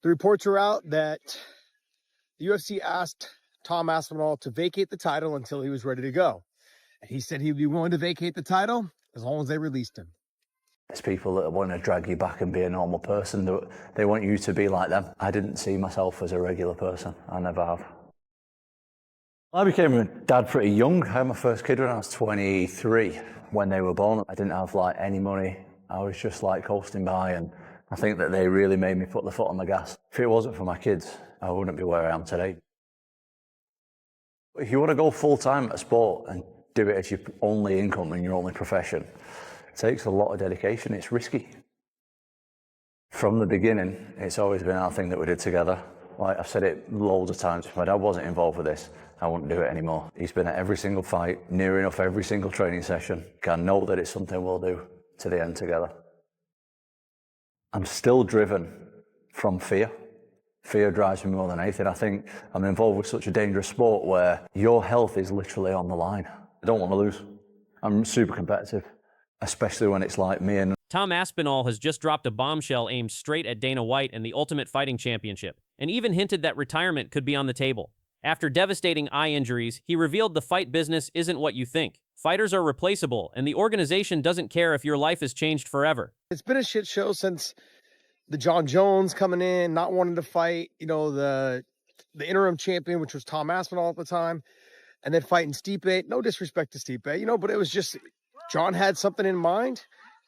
The reports are out that the UFC asked Tom Aspinall to vacate the title until he was ready to go. And he said he'd be willing to vacate the title as long as they released him. There's people that want to drag you back and be a normal person. They want you to be like them. I didn't see myself as a regular person. I never have. I became a dad pretty young. I had my first kid when I was 23. When they were born, I didn't have any money. I was just coasting by, and I think that they really made me put the foot on the gas. If it wasn't for my kids, I wouldn't be where I am today. If you want to go full-time at a sport and do it as your only income and your only profession, it takes a lot of dedication. It's risky. From the beginning, it's always been our thing that we did together. I've said it loads of times. If my dad wasn't involved with this, I wouldn't do it anymore. He's been at every single fight, near enough every single training session. I know that it's something we'll do to the end together. I'm still driven from fear. Fear drives me more than anything. I think I'm involved with such a dangerous sport where your health is literally on the line. I don't want to lose. I'm super competitive, especially when it's like me and... Tom Aspinall has just dropped a bombshell aimed straight at Dana White and the Ultimate Fighting Championship, and even hinted that retirement could be on the table. After devastating eye injuries, he revealed the fight business isn't what you think. Fighters are replaceable, and the organization doesn't care if your life is changed forever. It's been a shit show since the John Jones coming in, not wanting to fight, the interim champion, which was Tom Aspinall at the time, and then fighting Stipe. No disrespect to Stipe, but it was just, John had something in mind,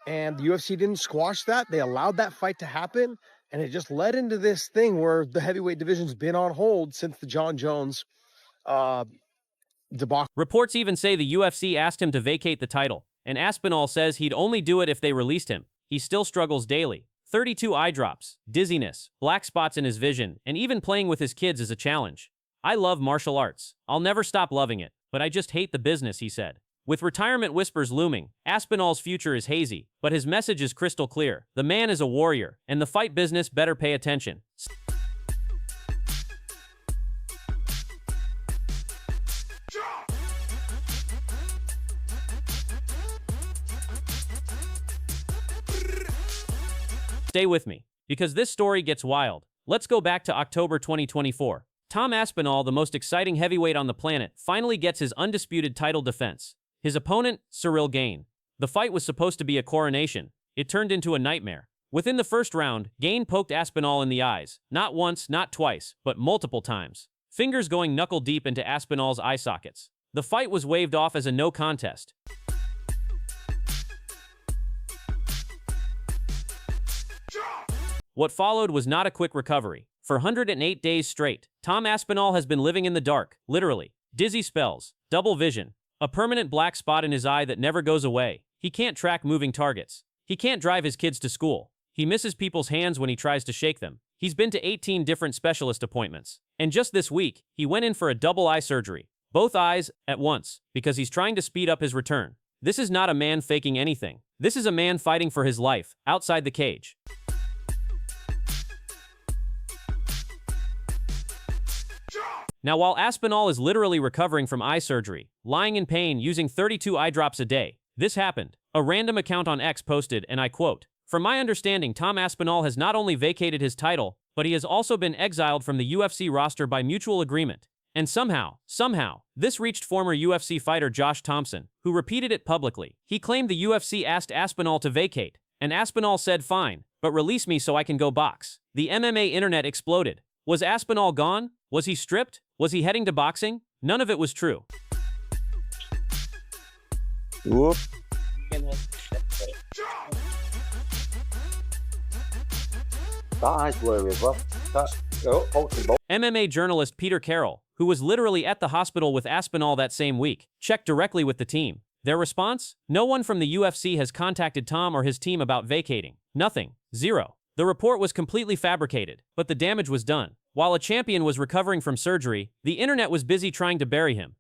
and the UFC didn't squash that. They allowed that fight to happen, and it just led into this thing where the heavyweight division's been on hold since the John Jones debacle. Reports even say the UFC asked him to vacate the title, and Aspinall says he'd only do it if they released him. He still struggles daily. 32 eye drops, dizziness, black spots in his vision, and even playing with his kids is a challenge. I love martial arts. I'll never stop loving it, but I just hate the business, he said. With retirement whispers looming, Aspinall's future is hazy, but his message is crystal clear. The man is a warrior, and the fight business better pay attention. Stay with me, because this story gets wild. Let's go back to October 2024. Tom Aspinall, the most exciting heavyweight on the planet, finally gets his undisputed title defense. His opponent, Ciryl Gane. The fight was supposed to be a coronation. It turned into a nightmare. Within the first round, Gane poked Aspinall in the eyes. Not once, not twice, but multiple times. Fingers going knuckle deep into Aspinall's eye sockets. The fight was waved off as a no contest. What followed was not a quick recovery. For 108 days straight, Tom Aspinall has been living in the dark, literally. Dizzy spells, double vision, a permanent black spot in his eye that never goes away. He can't track moving targets. He can't drive his kids to school. He misses people's hands when he tries to shake them. He's been to 18 different specialist appointments. And just this week, he went in for a double eye surgery. Both eyes at once, because he's trying to speed up his return. This is not a man faking anything. This is a man fighting for his life, outside the cage. Now, while Aspinall is literally recovering from eye surgery, lying in pain using 32 eye drops a day, this happened. A random account on X posted, and I quote, "From my understanding, Tom Aspinall has not only vacated his title, but he has also been exiled from the UFC roster by mutual agreement. And somehow, this reached former UFC fighter Josh Thompson, who repeated it publicly. He claimed the UFC asked Aspinall to vacate, and Aspinall said fine, but release me so I can go box. The MMA internet exploded. Was Aspinall gone? Was he stripped? Was he heading to boxing? None of it was true." Whoop. That eye's blurry as well. MMA journalist Peter Carroll, who was literally at the hospital with Aspinall that same week, checked directly with the team. Their response? No one from the UFC has contacted Tom or his team about vacating. Nothing. Zero. The report was completely fabricated, but the damage was done. While a champion was recovering from surgery, the internet was busy trying to bury him.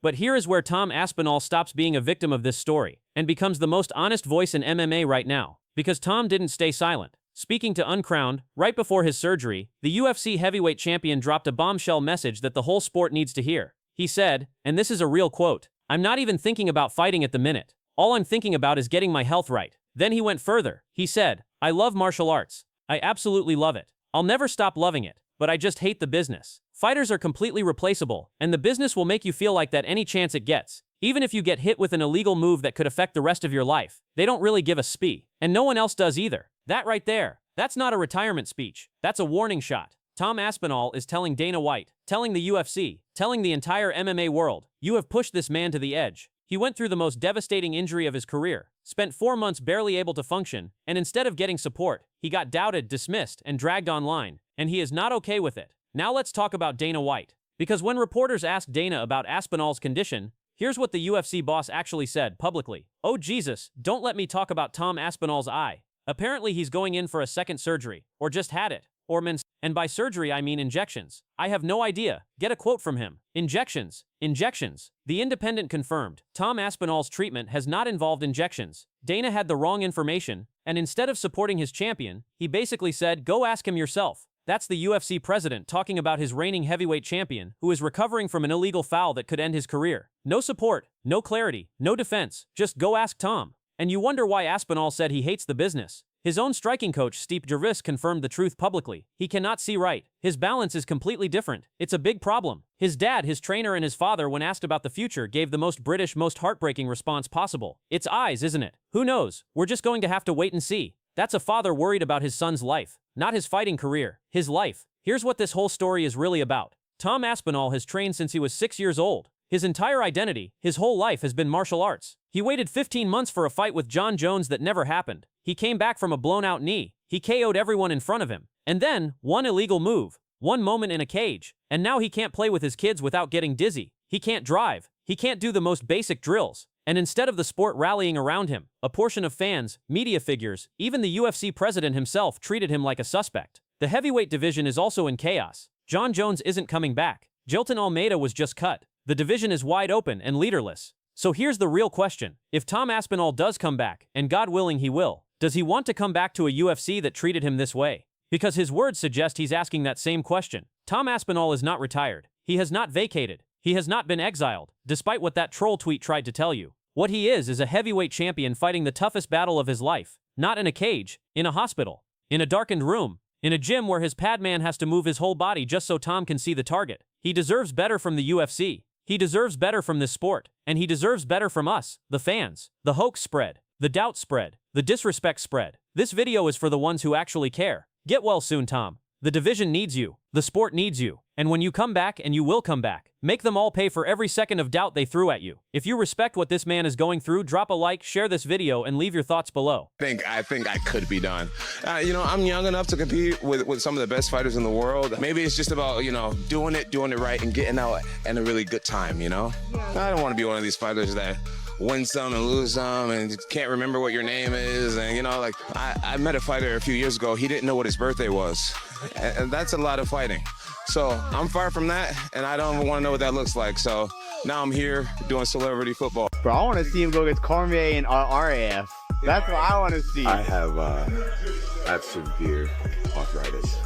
But here is where Tom Aspinall stops being a victim of this story and becomes the most honest voice in MMA right now, because Tom didn't stay silent. Speaking to Uncrowned, right before his surgery, the UFC heavyweight champion dropped a bombshell message that the whole sport needs to hear. He said, and this is a real quote, "I'm not even thinking about fighting at the minute. All I'm thinking about is getting my health right. Then he went further. He said, "I love martial arts. I absolutely love it. I'll never stop loving it, but I just hate the business. Fighters are completely replaceable, and the business will make you feel like that any chance it gets. Even if you get hit with an illegal move that could affect the rest of your life, they don't really give a spee, and no one else does either." That right there, that's not a retirement speech. That's a warning shot. Tom Aspinall is telling Dana White, telling the UFC, telling the entire MMA world, you have pushed this man to the edge. He went through the most devastating injury of his career, spent 4 months barely able to function, and instead of getting support, he got doubted, dismissed, and dragged online, and he is not okay with it. Now let's talk about Dana White. Because when reporters asked Dana about Aspinall's condition, here's what the UFC boss actually said publicly. "Oh Jesus, don't let me talk about Tom Aspinall's eye. Apparently he's going in for a second surgery, or just had it, or and by surgery I mean injections. I have no idea." Get a quote from him. Injections. Injections. The Independent confirmed, Tom Aspinall's treatment has not involved injections. Dana had the wrong information, and instead of supporting his champion, he basically said, "Go ask him yourself." That's the UFC president talking about his reigning heavyweight champion, who is recovering from an illegal foul that could end his career. No support, no clarity, no defense, just go ask Tom. And you wonder why Aspinall said he hates the business. His own striking coach, Steve Jarvis, confirmed the truth publicly. He cannot see right. His balance is completely different. It's a big problem. His dad, his trainer, and his father, when asked about the future, gave the most British, most heartbreaking response possible. It's eyes, isn't it? Who knows? We're just going to have to wait and see. That's a father worried about his son's life, not his fighting career, his life. Here's what this whole story is really about. Tom Aspinall has trained since he was 6 years old. His entire identity, his whole life has been martial arts. He waited 15 months for a fight with Jon Jones that never happened. He came back from a blown-out knee. He KO'd everyone in front of him. And then, one illegal move, one moment in a cage, and now he can't play with his kids without getting dizzy. He can't drive. He can't do the most basic drills. And instead of the sport rallying around him, a portion of fans, media figures, even the UFC president himself treated him like a suspect. The heavyweight division is also in chaos. Jon Jones isn't coming back. Jilton Almeida was just cut. The division is wide open and leaderless. So here's the real question. If Tom Aspinall does come back, and God willing he will, does he want to come back to a UFC that treated him this way? Because his words suggest he's asking that same question. Tom Aspinall is not retired. He has not vacated. He has not been exiled, despite what that troll tweet tried to tell you. What he is a heavyweight champion fighting the toughest battle of his life. Not in a cage, in a hospital, in a darkened room, in a gym where his pad man has to move his whole body just so Tom can see the target. He deserves better from the UFC. He deserves better from this sport. And he deserves better from us, the fans. The hoax spread. The doubt spread. The disrespect spread. This video is for the ones who actually care. Get well soon, Tom. The division needs you. The sport needs you. And when you come back, and you will come back, make them all pay for every second of doubt they threw at you. If you respect what this man is going through, drop a like, share this video, and leave your thoughts below. I think I could be done. I'm young enough to compete with some of the best fighters in the world. Maybe it's just about, doing it right and getting out and a really good time, I don't want to be one of these fighters that win some and lose some and can't remember what your name is. And, I met a fighter a few years ago. He didn't know what his birthday was. And that's a lot of fighting. So I'm far from that, and I don't want to know what that looks like. So now I'm here doing celebrity football. Bro, I want to see him go against Cormier and RAF. That's what I want to see. I have severe arthritis,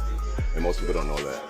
and most people don't know that.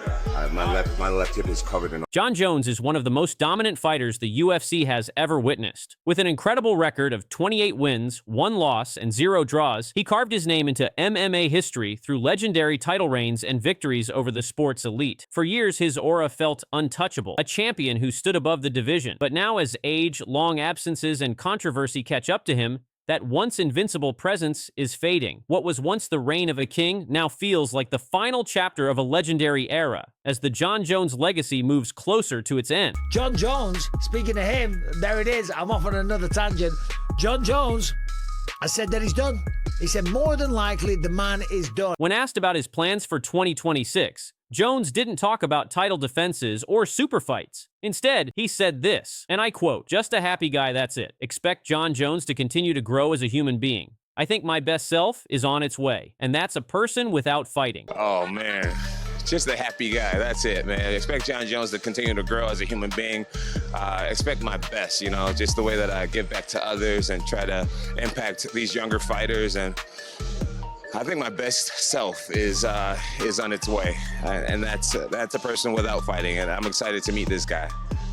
My left hip is covered in. Jon Jones is one of the most dominant fighters the UFC has ever witnessed. With an incredible record of 28 wins, 1 loss, and 0 draws, he carved his name into MMA history through legendary title reigns and victories over the sport's elite. For years, his aura felt untouchable, a champion who stood above the division. But now as age, long absences, and controversy catch up to him, that once invincible presence is fading. What was once the reign of a king now feels like the final chapter of a legendary era, as the Jon Jones legacy moves closer to its end. Jon Jones, speaking of him, there it is. I'm off on another tangent. Jon Jones, I said that he's done. He said more than likely the man is done. When asked about his plans for 2026, Jones didn't talk about title defenses or super fights. Instead, he said this, and I quote, "Just a happy guy, that's it. Expect Jon Jones to continue to grow as a human being. I think my best self is on its way, and that's a person without fighting." Oh, man. Just a happy guy. That's it, man. Expect Jon Jones to continue to grow as a human being. Expect my best, just the way that I give back to others and try to impact these younger fighters. And I think my best self is on its way, and that's a person without fighting, and I'm excited to meet this guy.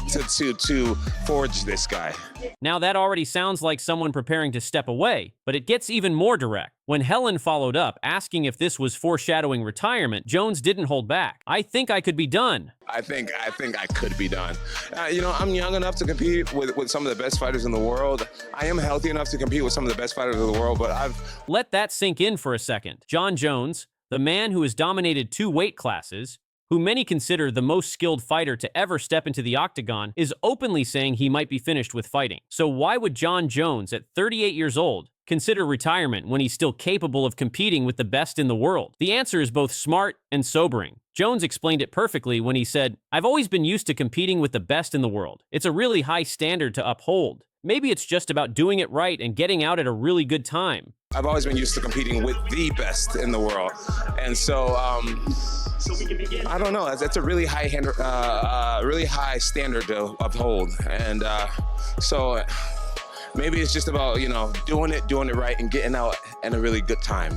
to forge this guy. Now that already sounds like someone preparing to step away, but it gets even more direct. When Helen followed up, asking if this was foreshadowing retirement, Jones didn't hold back. "I think I could be done." I think I could be done. I'm young enough to compete with some of the best fighters in the world. I am healthy enough to compete with some of the best fighters in the world, but Let that sink in for a second. Jon Jones, the man who has dominated 2 weight classes, who many consider the most skilled fighter to ever step into the octagon, is openly saying he might be finished with fighting. So why would Jon Jones, at 38 years old, consider retirement when he's still capable of competing with the best in the world? The answer is both smart and sobering. Jones explained it perfectly when he said, "I've always been used to competing with the best in the world. It's a really high standard to uphold. Maybe it's just about doing it right and getting out at a really good time." I've always been used to competing with the best in the world, and so I don't know. That's a really high standard to uphold, and so maybe it's just about doing it right and getting out at a really good time.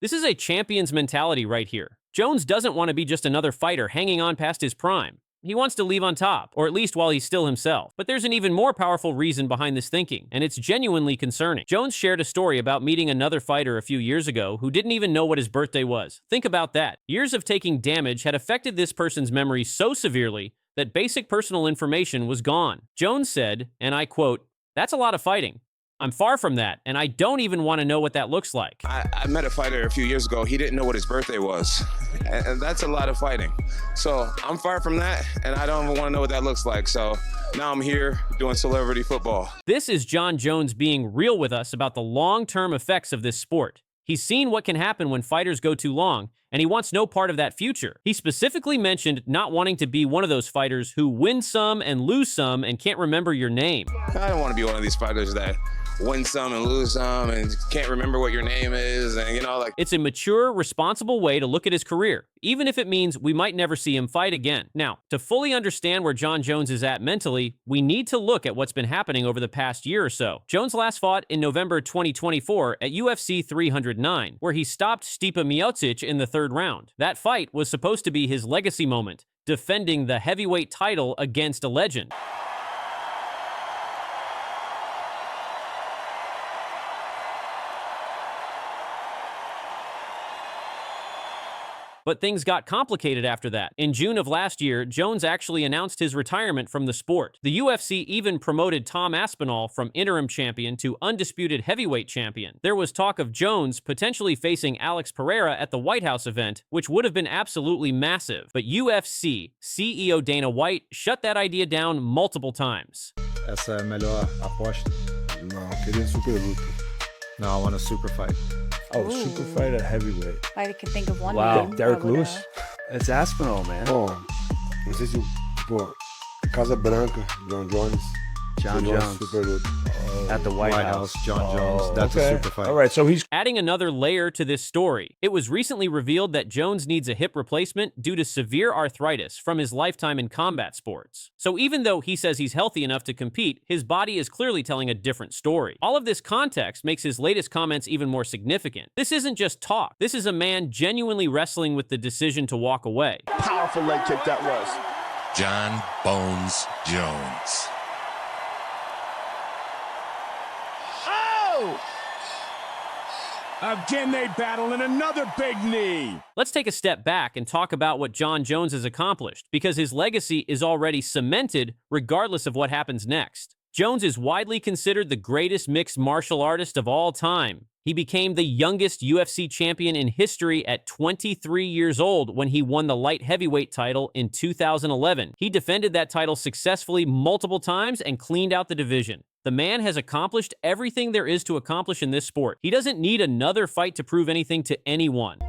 This is a champion's mentality right here. Jones doesn't want to be just another fighter hanging on past his prime. He wants to leave on top, or at least while he's still himself. But there's an even more powerful reason behind this thinking, and it's genuinely concerning. Jones shared a story about meeting another fighter a few years ago who didn't even know what his birthday was. Think about that. Years of taking damage had affected this person's memory so severely that basic personal information was gone. Jones said, and I quote, "That's a lot of fighting. I'm far from that, and I don't even want to know what that looks like." I met a fighter a few years ago. He didn't know what his birthday was, and that's a lot of fighting. So I'm far from that, and I don't even want to know what that looks like. So now I'm here doing celebrity football. This is Jon Jones being real with us about the long-term effects of this sport. He's seen what can happen when fighters go too long, and he wants no part of that future. He specifically mentioned not wanting to be one of those fighters who win some and lose some and can't remember your name. I don't want to be one of these fighters that win some and lose some and can't remember what your name is, and It's a mature, responsible way to look at his career, even if it means we might never see him fight again. Now, to fully understand where Jon Jones is at mentally, we need to look at what's been happening over the past year or so. Jones last fought in November 2024 at UFC 309, where he stopped Stipe Miocic in the 3rd round. That fight was supposed to be his legacy moment, defending the heavyweight title against a legend. But things got complicated after that. In June of last year, Jones actually announced his retirement from the sport. The UFC even promoted Tom Aspinall from interim champion to undisputed heavyweight champion. There was talk of Jones potentially facing Alex Pereira at the White House event, which would have been absolutely massive. But UFC CEO Dana White shut that idea down multiple times. Essa é a melhor aposta? Não, queria super luta. No, I want a super fight. Oh, super fight at heavyweight. I can think of one Wow, name. Derek Lewis? It's Aspinall, man. Bom, não sei se, Casa Branca, Jon Jones. Jon Jones. Super luta. At the White House, Jon Jones. That's a super fight. All right, so he's Adding another layer to this story, it was recently revealed that Jones needs a hip replacement due to severe arthritis from his lifetime in combat sports. So even though he says he's healthy enough to compete, his body is clearly telling a different story. All of this context makes his latest comments even more significant. This isn't just talk. This is a man genuinely wrestling with the decision to walk away. Powerful leg kick that was. Jon Bones Jones. Again, they battle in another big knee. Let's take a step back and talk about what Jon Jones has accomplished, because his legacy is already cemented regardless of what happens next. Jones is widely considered the greatest mixed martial artist of all time. He became the youngest UFC champion in history at 23 years old when he won the light heavyweight title in 2011. He defended that title successfully multiple times and cleaned out the division. The man has accomplished everything there is to accomplish in this sport. He doesn't need another fight to prove anything to anyone.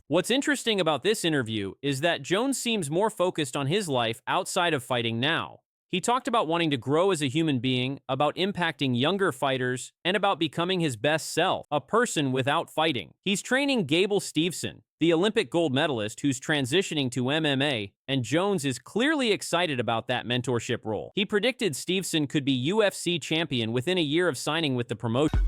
What's interesting about this interview is that Jones seems more focused on his life outside of fighting now. He talked about wanting to grow as a human being, about impacting younger fighters, and about becoming his best self, a person without fighting. He's training Gable Steveson, the Olympic gold medalist who's transitioning to MMA, and Jones is clearly excited about that mentorship role. He predicted Steveson could be UFC champion within a year of signing with the promotion.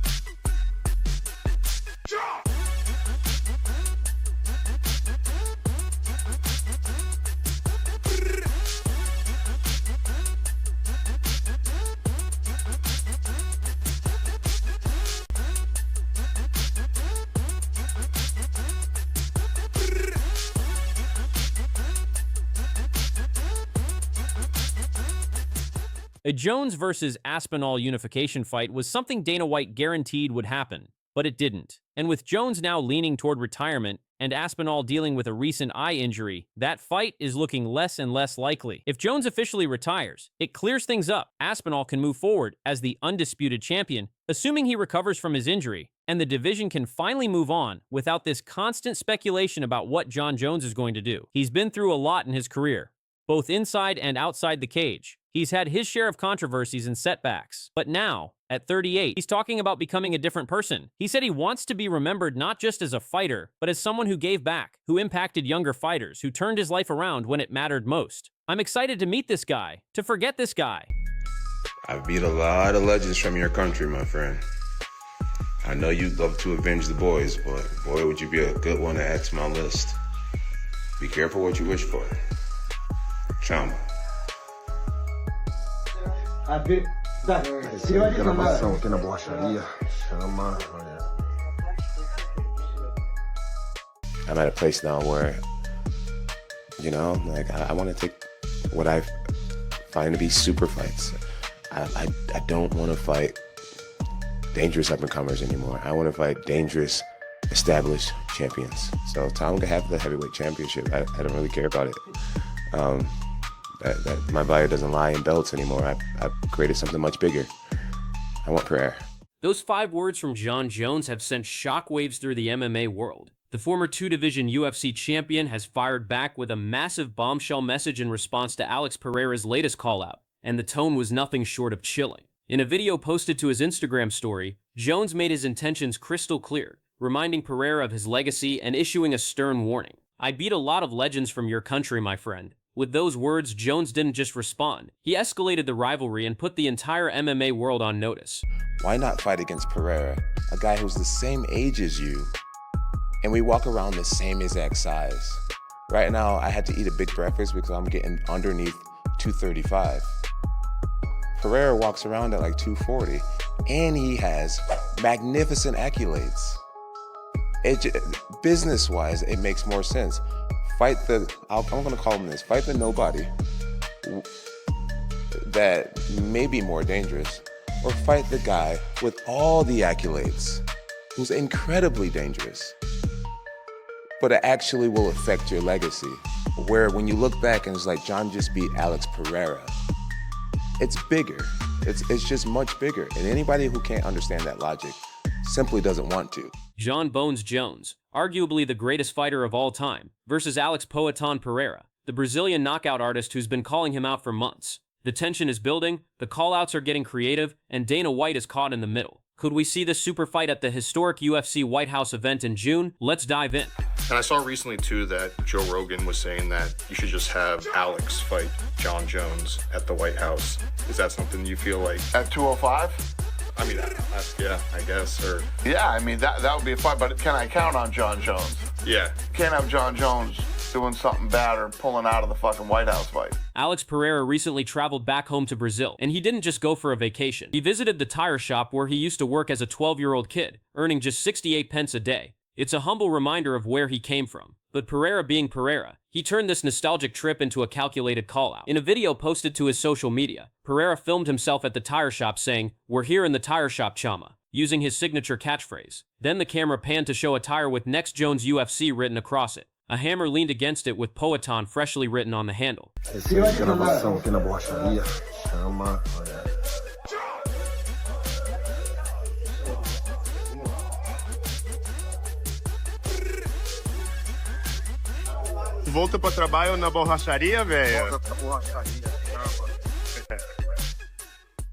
A Jones versus Aspinall unification fight was something Dana White guaranteed would happen, but it didn't. And with Jones now leaning toward retirement and Aspinall dealing with a recent eye injury, that fight is looking less and less likely. If Jones officially retires, it clears things up. Aspinall can move forward as the undisputed champion, assuming he recovers from his injury, and the division can finally move on without this constant speculation about what Jon Jones is going to do. He's been through a lot in his career, both inside and outside the cage. He's had his share of controversies and setbacks. But now, at 38, he's talking about becoming a different person. He said he wants to be remembered not just as a fighter, but as someone who gave back, who impacted younger fighters, who turned his life around when it mattered most. I'm excited to meet this guy, to forget this guy. I've beat a lot of legends from your country, my friend. I know you'd love to avenge the boys, but boy, would you be a good one to add to my list. Be careful what you wish for. Chamba. Gravação aqui na borracharia. Chama. I'm at a place now where, you know, like I want to take what I find to be super fights. I don't want to fight dangerous up-and-comers anymore. I want to fight dangerous, established champions. So Tom can have the heavyweight championship. I don't really care about it. That my value doesn't lie in belts anymore. I've created something much bigger. I want Pereira. Those 5 words from Jon Jones have sent shockwaves through the MMA world. The former 2-division UFC champion has fired back with a massive bombshell message in response to Alex Pereira's latest call-out, and the tone was nothing short of chilling. In a video posted to his Instagram story, Jones made his intentions crystal clear, reminding Pereira of his legacy and issuing a stern warning. "I beat a lot of legends from your country, my friend." With those words, Jones didn't just respond. He escalated the rivalry and put the entire MMA world on notice. Why not fight against Pereira, a guy who's the same age as you, and we walk around the same exact size? Right now, I had to eat a big breakfast because I'm getting underneath 235. Pereira walks around at like 240, and he has magnificent accolades. Business-wise, it makes more sense. Fight I'm gonna call him this, fight the nobody that may be more dangerous, or fight the guy with all the accolades, who's incredibly dangerous, but it actually will affect your legacy. Where when you look back and it's like, Jon just beat Alex Pereira, it's bigger, it's just much bigger. And anybody who can't understand that logic simply doesn't want to. Jon Bones Jones, arguably the greatest fighter of all time, versus Alex Poatan Pereira, the Brazilian knockout artist who's been calling him out for months. The tension is building, the call-outs are getting creative, and Dana White is caught in the middle. Could we see this super fight at the historic UFC White House event in June? Let's dive in. And I saw recently, too, that Joe Rogan was saying that you should just have Alex fight Jon Jones at the White House. Is that something you feel like? At 205? I mean, yeah, I guess, or... Yeah, I mean, that would be a fight, but can I count on Jon Jones? Yeah. Can't have Jon Jones doing something bad or pulling out of the fucking White House fight. Alex Pereira recently traveled back home to Brazil, and he didn't just go for a vacation. He visited the tire shop where he used to work as a 12-year-old kid, earning just 68 pence a day. It's a humble reminder of where he came from. But Pereira being Pereira, he turned this nostalgic trip into a calculated call-out. In a video posted to his social media, Pereira filmed himself at the tire shop saying, "We're here in the tire shop, chama," using his signature catchphrase. Then the camera panned to show a tire with Next Jones UFC written across it. A hammer leaned against it with Poatan freshly written on the handle. Gravação aqui na borracharia. Chama. Volta pra trabalho na borracharia, velho.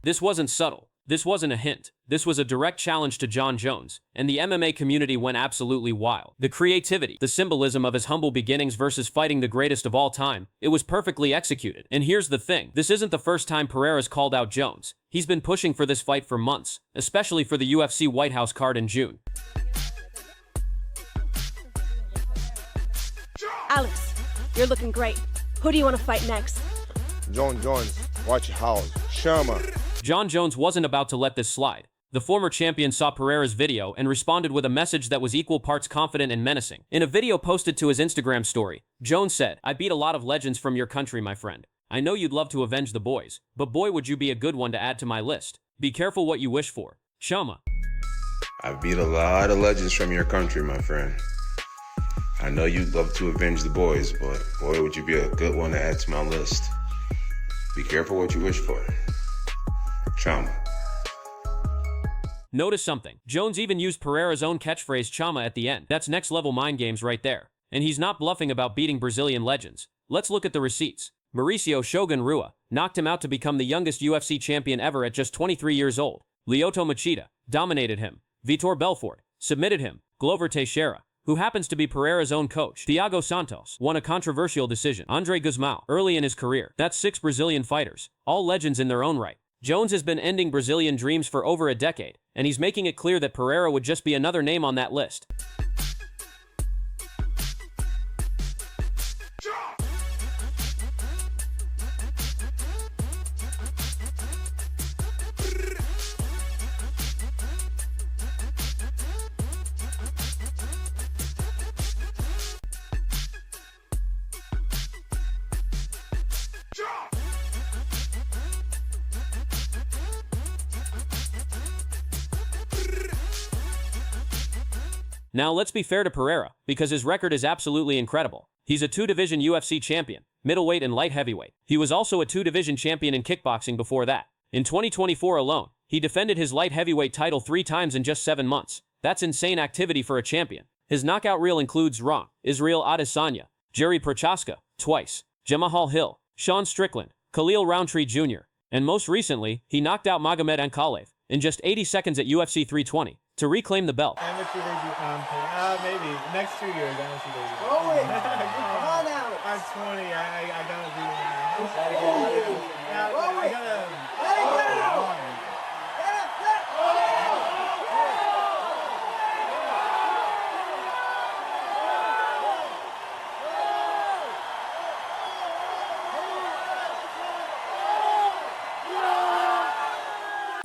This wasn't subtle. This wasn't a hint. This was a direct challenge to Jon Jones, and the MMA community went absolutely wild. The creativity, the symbolism of his humble beginnings versus fighting the greatest of all time, it was perfectly executed. And here's the thing, this isn't the first time Pereira's called out Jones. He's been pushing for this fight for months, especially for the UFC White House card in June. Alex, you're looking great. Who do you want to fight next? Jon Jones, watch your house. Chama. Jon Jones wasn't about to let this slide. The former champion saw Pereira's video and responded with a message that was equal parts confident and menacing. In a video posted to his Instagram story, Jones said, "I beat a lot of legends from your country, my friend." I know you'd love to avenge the boys, but boy would you be a good one to add to my list. Be careful what you wish for. Shama. I beat a lot of legends from your country, my friend. I know you'd love to avenge the boys, but boy, would you be a good one to add to my list. Be careful what you wish for. Chama. Notice something. Jones even used Pereira's own catchphrase Chama at the end. That's next level mind games right there. And he's not bluffing about beating Brazilian legends. Let's look at the receipts. Mauricio Shogun Rua knocked him out to become the youngest UFC champion ever at just 23 years old. Lyoto Machida dominated him. Vitor Belfort submitted him. Glover Teixeira, who happens to be Pereira's own coach. Thiago Santos won a controversial decision. Andre Guzmão, early in his career. That's 6 Brazilian fighters, all legends in their own right. Jones has been ending Brazilian dreams for over a decade, and he's making it clear that Pereira would just be another name on that list. Now let's be fair to Pereira, because his record is absolutely incredible. He's a 2-division UFC champion, middleweight and light heavyweight. He was also a 2-division champion in kickboxing before that. In 2024 alone, he defended his light heavyweight title 3 times in just 7 months. That's insane activity for a champion. His knockout reel includes Ron, Israel Adesanya, Jerry Prochaska, twice, Jamahal Hill, Sean Strickland, Khalil Roundtree Jr., and most recently, he knocked out Magomed Ankalaev in just 80 seconds at UFC 320 to reclaim the belt. Amateur debut content. Maybe. Next 2 years, amateur debut. Come on now. I'm 20. I gotta do it. I gotta...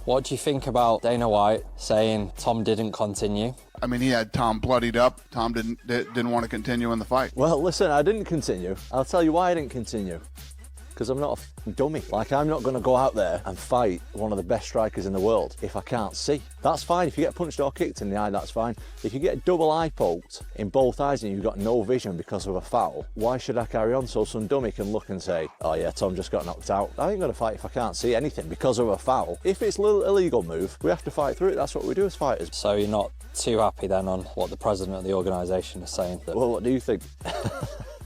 What do you think about Dana White saying Tom didn't continue? I mean, he had Tom bloodied up. Tom didn't want to continue in the fight. Well, listen, I didn't continue. I'll tell you why I didn't continue. Because I'm not a dummy. Like, I'm not going to go out there and fight one of the best strikers in the world if I can't see. That's fine. If you get punched or kicked in the eye, that's fine. If you get double eye poked in both eyes and you've got no vision because of a foul, why should I carry on? So some dummy can look and say, oh yeah, Tom just got knocked out. I ain't going to fight if I can't see anything because of a foul. If it's a little illegal move, we have to fight through it. That's what we do as fighters. So you're not too happy then on what the president of the organisation is saying? Well, what do you think?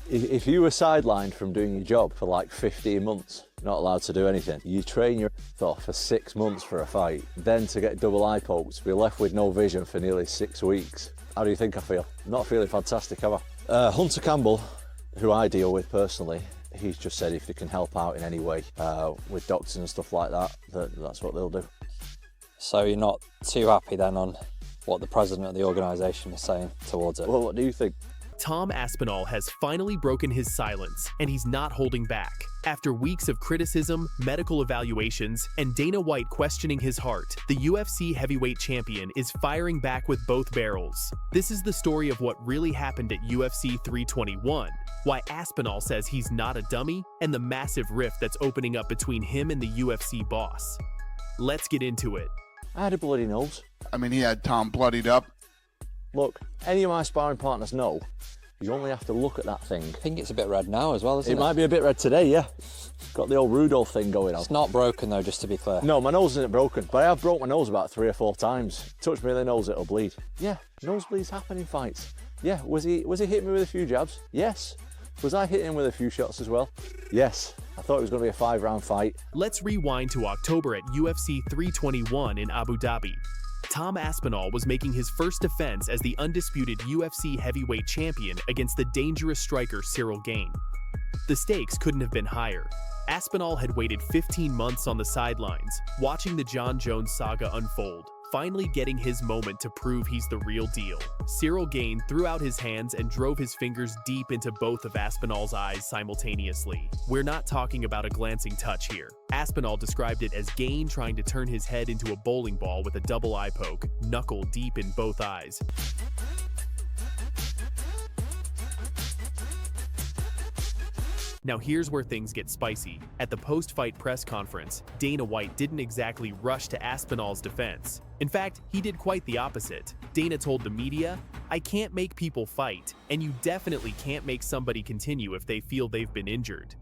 If you were sidelined from doing your job for like 15 months, not allowed to do anything, you train your off for 6 months for a fight, then to get double eye poked, be left with no vision for nearly 6 weeks. How do you think I feel? Not feeling fantastic, have I? Hunter Campbell, who I deal with personally, he's just said if they can help out in any way with doctors and stuff like that, that's what they'll do. So you're not too happy then on what the president of the organisation is saying towards it? Well, what do you think? Tom Aspinall has finally broken his silence, and he's not holding back. After weeks of criticism, medical evaluations, and Dana White questioning his heart, the UFC heavyweight champion is firing back with both barrels. This is the story of what really happened at UFC 321, why Aspinall says he's not a dummy, and the massive rift that's opening up between him and the UFC boss. Let's get into it. I had a bloody nose. I mean, he had Tom bloodied up. Look, any of my sparring partners know you only have to look at that thing. I think it's a bit red now as well, isn't it? It might be a bit red today, yeah. Got the old Rudolph thing going on. It's not broken though, just to be clear. No, my nose isn't broken, but I have broke my nose about 3 or 4 times. Touch me in the nose, it'll bleed. Yeah, nosebleeds happen in fights. Yeah, was he hitting me with a few jabs? Yes. Was I hitting him with a few shots as well? Yes. I thought it was going to be a 5-round fight. Let's rewind to October at UFC 321 in Abu Dhabi. Tom Aspinall was making his first defense as the undisputed UFC heavyweight champion against the dangerous striker Ciryl Gane. The stakes couldn't have been higher. Aspinall had waited 15 months on the sidelines, watching the Jon Jones saga unfold, finally getting his moment to prove he's the real deal. Ciryl Gane threw out his hands and drove his fingers deep into both of Aspinall's eyes simultaneously. We're not talking about a glancing touch here. Aspinall described it as Gane trying to turn his head into a bowling ball with a double eye poke, knuckle deep in both eyes. Now here's where things get spicy. At the post-fight press conference, Dana White didn't exactly rush to Aspinall's defense. In fact, he did quite the opposite. Dana told the media, "I can't make people fight, and you definitely can't make somebody continue if they feel they've been injured."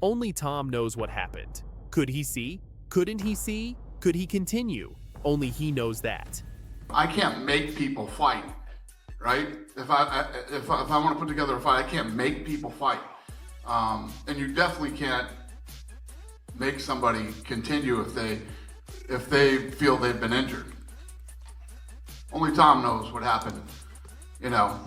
Only Tom knows what happened. Could he see? Couldn't he see? Could he continue? Only he knows that. I can't make people fight, right? If I want to put together a fight, I can't make people fight. And you definitely can't make somebody continue if they feel they've been injured. Only Tom knows what happened. You know,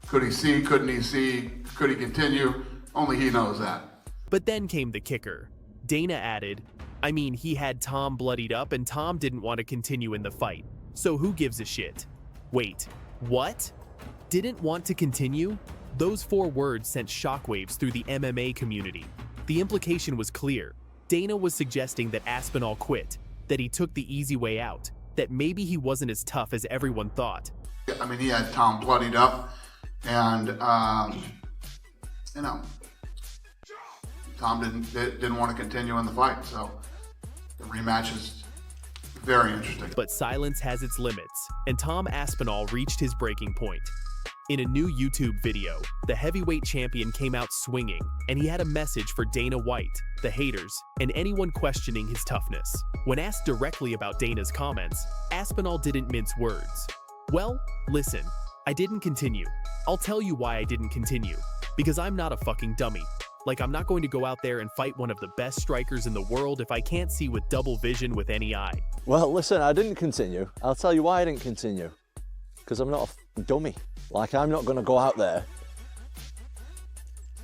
could he see? Couldn't he see? Could he continue? Only he knows that. But then came the kicker. Dana added, I mean, he had Tom bloodied up and Tom didn't want to continue in the fight. So who gives a shit? Wait, what? Didn't want to continue? Those 4 words sent shockwaves through the MMA community. The implication was clear. Dana was suggesting that Aspinall quit, that he took the easy way out, that maybe he wasn't as tough as everyone thought. I mean, he had Tom bloodied up, and you know, Tom didn't want to continue in the fight, so the rematch is very interesting. But silence has its limits, and Tom Aspinall reached his breaking point. In a new YouTube video, the heavyweight champion came out swinging, and he had a message for Dana White, the haters, and anyone questioning his toughness. When asked directly about Dana's comments, Aspinall didn't mince words. Well, listen, I didn't continue. I'll tell you why I didn't continue. Because I'm not a fucking dummy. Like, I'm not going to go out there and fight one of the best strikers in the world if I can't see with double vision with any eye. Well, listen, I didn't continue. I'll tell you why I didn't continue. Because I'm not a dummy. Like, I'm not going to go out there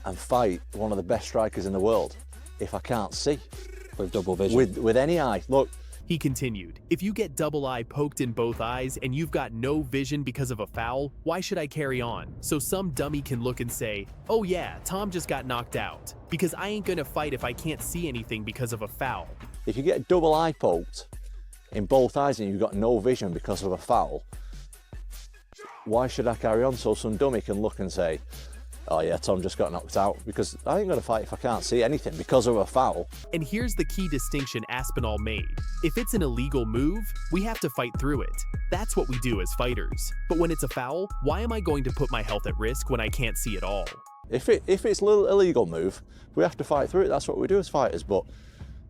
and fight one of the best strikers in the world if I can't see. With double vision. With any eye. Look. He continued, if you get double eye poked in both eyes and you've got no vision because of a foul, why should I carry on? So some dummy can look and say, oh yeah, Tom just got knocked out. Because I ain't gonna fight if I can't see anything because of a foul. If you get double eye poked in both eyes and you've got no vision because of a foul, why should I carry on? So some dummy can look and say, oh yeah, Tom just got knocked out, because I ain't gonna fight if I can't see anything because of a foul. And here's the key distinction Aspinall made. If it's an illegal move, we have to fight through it. That's what we do as fighters. But when it's a foul, why am I going to put my health at risk when I can't see at all? If it's an illegal move, we have to fight through it. That's what we do as fighters. But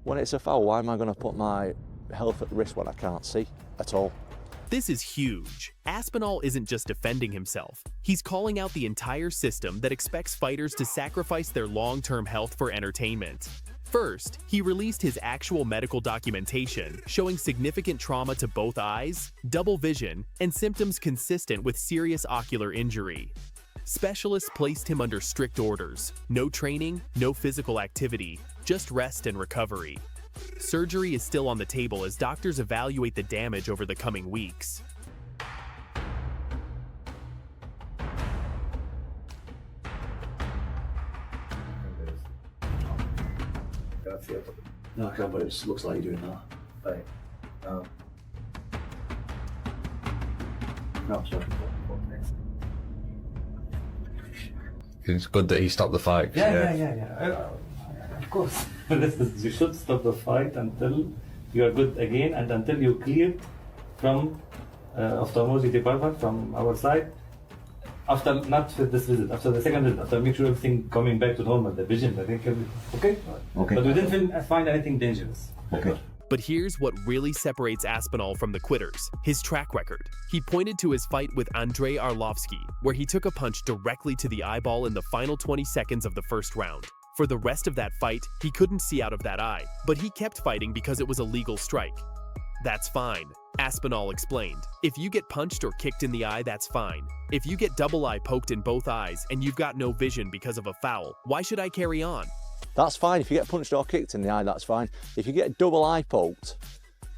when it's a foul, why am I gonna put my health at risk when I can't see at all? This is huge. Aspinall isn't just defending himself. He's calling out the entire system that expects fighters to sacrifice their long-term health for entertainment. First, he released his actual medical documentation showing significant trauma to both eyes, double vision, and symptoms consistent with serious ocular injury. Specialists placed him under strict orders. No training, no physical activity, just rest and recovery. Surgery is still on the table as doctors evaluate the damage over the coming weeks. No, I can't, but it just looks like you're doing that. Right. No, sorry. It's good that he stopped the fight. Yeah. Of course. You should stop the fight until you are good again and until you clear from ophthalmology department from our side. After, not for this visit, after the second visit, after make sure everything coming back to normal, the vision, I think, okay? Okay. But we didn't find anything dangerous. Okay. But here's what really separates Aspinall from the quitters, his track record. He pointed to his fight with Andrei Arlovsky, where he took a punch directly to the eyeball in the final 20 seconds of the first round. For the rest of that fight, he couldn't see out of that eye, but he kept fighting because it was a legal strike. That's fine, Aspinall explained. If you get punched or kicked in the eye, that's fine. If you get double eye poked in both eyes and you've got no vision because of a foul, why should I carry on? That's fine. If you get punched or kicked in the eye, that's fine. If you get double eye poked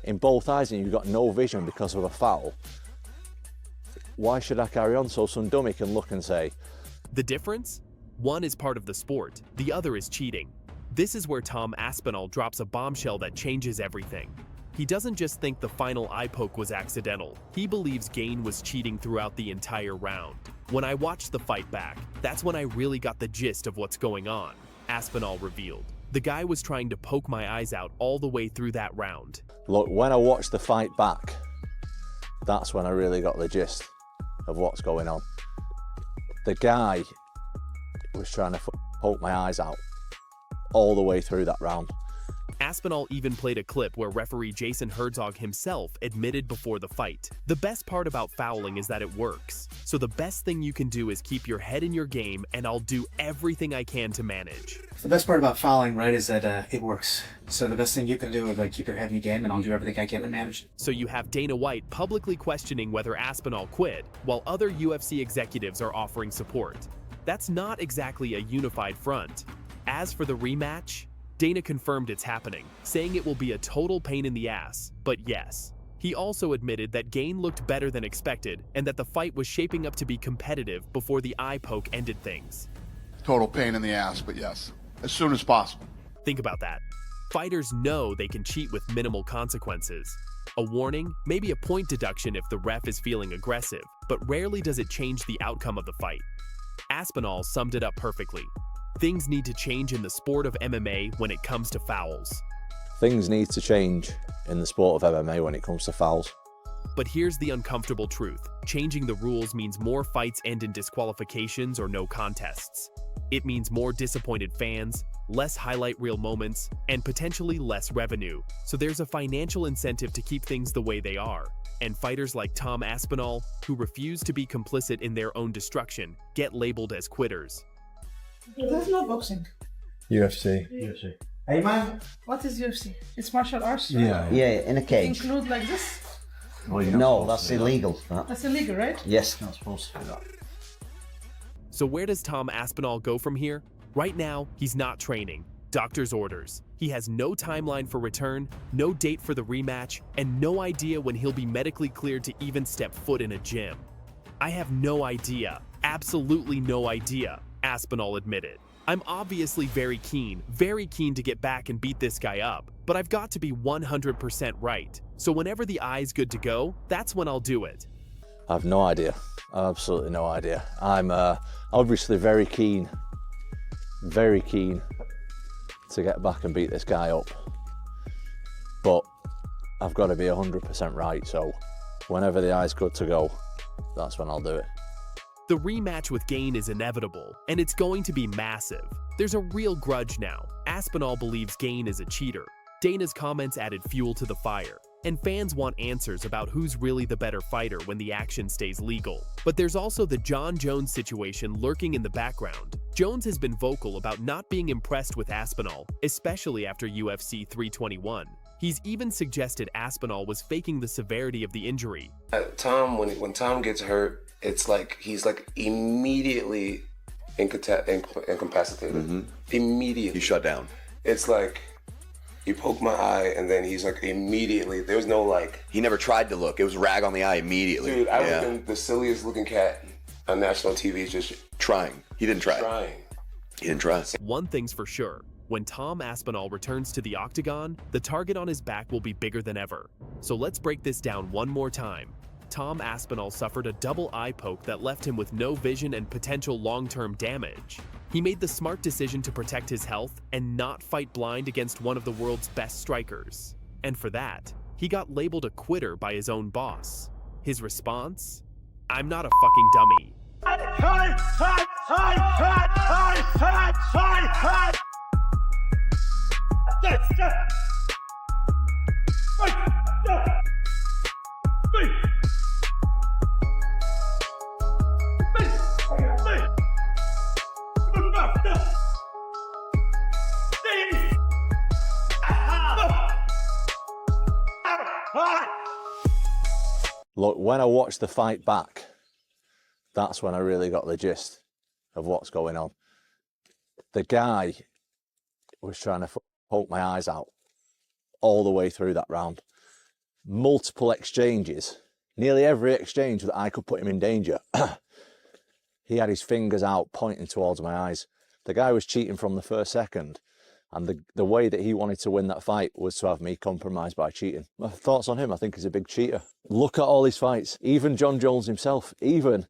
in both eyes and you've got no vision because of a foul, why should I carry on? So some dummy can look and say. The difference? One is part of the sport, the other is cheating. This is where Tom Aspinall drops a bombshell that changes everything. He doesn't just think the final eye poke was accidental. He believes Gane was cheating throughout the entire round. When I watched the fight back, that's when I really got the gist of what's going on. Aspinall revealed. The guy was trying to poke my eyes out all the way through that round. Look, when I watched the fight back, that's when I really got the gist of what's going on. The guy was trying to poke my eyes out all the way through that round. Aspinall even played a clip where referee Jason Herzog himself admitted before the fight. The best part about fouling is that it works. So the best thing you can do is keep your head in your game, and I'll do everything I can to manage. The best part about fouling, right, is that it works. So the best thing you can do is keep your head in your game, and I'll do everything I can to manage it. So you have Dana White publicly questioning whether Aspinall quit, while other UFC executives are offering support. That's not exactly a unified front. As for the rematch, Dana confirmed it's happening, saying it will be a total pain in the ass, but yes. He also admitted that Gane looked better than expected and that the fight was shaping up to be competitive before the eye poke ended things. Total pain in the ass, but yes, as soon as possible. Think about that. Fighters know they can cheat with minimal consequences. A warning, maybe a point deduction if the ref is feeling aggressive, but rarely does it change the outcome of the fight. Aspinall summed it up perfectly. Things need to change in the sport of MMA when it comes to fouls. Things need to change in the sport of MMA when it comes to fouls. But here's the uncomfortable truth. Changing the rules means more fights end in disqualifications or no contests. It means more disappointed fans, less highlight reel moments, and potentially less revenue. So there's a financial incentive to keep things the way they are. And fighters like Tom Aspinall, who refuse to be complicit in their own destruction, get labeled as quitters. This is not boxing. UFC. UFC. Hey man. What is UFC? It's martial arts, right? Yeah, in a cage. Include like this? No, that's illegal. That's illegal, right? Yes. Not supposed to do that. So where does Tom Aspinall go from here? Right now, he's not training. Doctor's orders. He has no timeline for return, no date for the rematch, and no idea when he'll be medically cleared to even step foot in a gym. I have no idea, absolutely no idea, Aspinall admitted. I'm obviously very keen to get back and beat this guy up, but I've got to be 100% right. So whenever the eye's good to go, that's when I'll do it. I have no idea, absolutely no idea. I'm obviously very keen to get back and beat this guy up, but I've got to be 100% right, so whenever the eye's good to go, that's when I'll do it. The rematch with Gane is inevitable, and it's going to be massive. There's a real grudge now. Aspinall believes Gane is a cheater. Dana's comments added fuel to the fire, and fans want answers about who's really the better fighter when the action stays legal. But there's also the Jon Jones situation lurking in the background. Jones has been vocal about not being impressed with Aspinall, especially after UFC 321. He's even suggested Aspinall was faking the severity of the injury. Tom, when Tom gets hurt, it's like he's like immediately incapacitated. Mm-hmm. Immediately. He shut down. It's like you poke my eye and then he's like immediately. There's no like. He never tried to look. It was rag on the eye immediately. Dude, I would have been the silliest looking cat on national TV just trying. He didn't try. He didn't try. One thing's for sure. When Tom Aspinall returns to the octagon, the target on his back will be bigger than ever. So let's break this down one more time. Tom Aspinall suffered a double eye poke that left him with no vision and potential long-term damage. He made the smart decision to protect his health and not fight blind against one of the world's best strikers. And for that, he got labeled a quitter by his own boss. His response? I'm not a fucking dummy. Look, when I watched the fight back, that's when I really got the gist of what's going on. The guy was trying to poke my eyes out all the way through that round. Multiple exchanges, nearly every exchange that I could put him in danger. He had his fingers out pointing towards my eyes. The guy was cheating from the first second. And the way that he wanted to win that fight was to have me compromised by cheating. My thoughts on him, I think he's a big cheater. Look at all his fights. Even Jon Jones himself, even